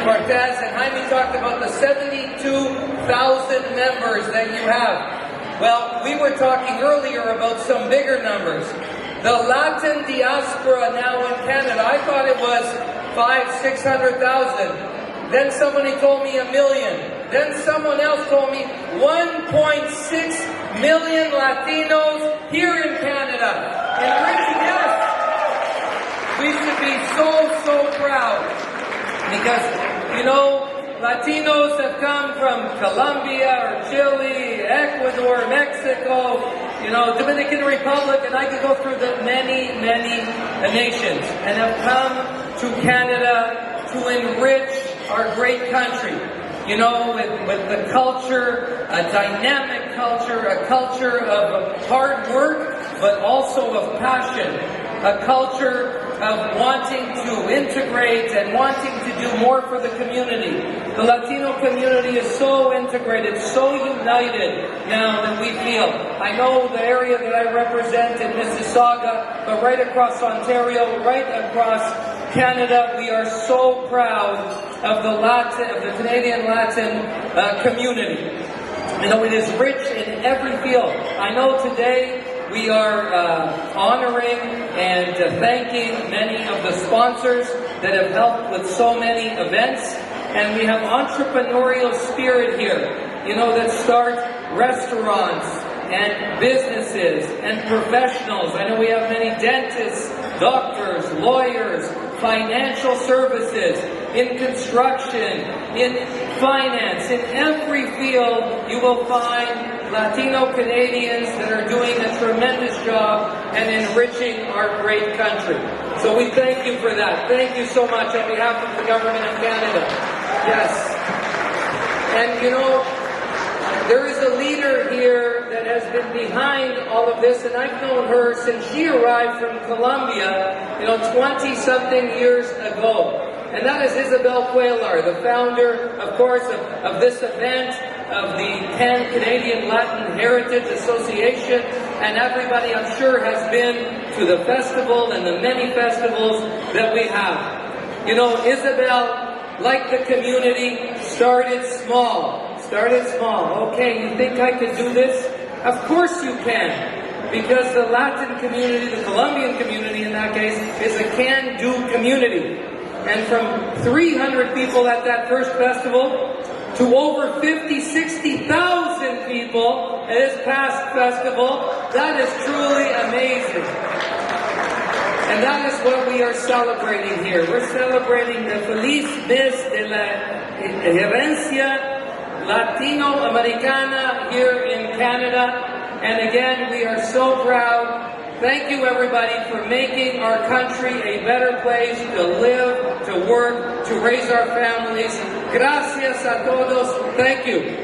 Cortez, and Jaime talked about the 72,000 members that you have. Well, we were talking earlier about some bigger numbers. The Latin diaspora now in Canada, I thought it was 500,000-600,000. Then somebody told me 1 million. Then someone else told me 1.6 million Latinos here in Canada. And Richie, yes, we should be so proud. Because, you know, Latinos have come from Colombia or Chile, Ecuador, Mexico, you know, Dominican Republic, and I could go through the many nations, and have come to Canada to enrich our great country. You know, with the culture, a dynamic culture, a culture of hard work, but also of passion, a culture of wanting to integrate and wanting to do more for the community. The Latino community is so integrated, so united now that we feel. I know the area that I represent in Mississauga, but right across Ontario, right across Canada, we are so proud of the Canadian Latin community. You know, it is rich in every field. I know today we are honoring and thanking many of the sponsors that have helped with so many events. And we have entrepreneurial spirit here, you know, that start restaurants and businesses and professionals. I know we have many dentists, doctors, lawyers, financial services, in construction, in finance, in every field you will find Latino Canadians that are doing a tremendous job and enriching our great country. So we thank you for that. Thank you so much on behalf of the government of Canada. Yes. And you know, there is a leader here that has been behind all of this, and I've known her since she arrived from Colombia, you know, 20-something years ago. And that is Isabel Cuellar, the founder, of course, of this event, of the Canadian Latin Heritage Association, and everybody, I'm sure, has been to the festival and the many festivals that we have. You know, Isabel, like the community, started small. Okay, you think I could do this? Of course you can. Because the Latin community, the Colombian community in that case, is a can-do community. And from 300 people at that first festival to over 50,000-60,000 people at this past festival, that is truly amazing. And that is what we are celebrating here. We're celebrating the Feliz Mes de la Herencia Latino-Americana here in Canada. And again, we are so proud. Thank you, everybody, for making our country a better place to live, to work, to raise our families. Gracias a todos. Thank you.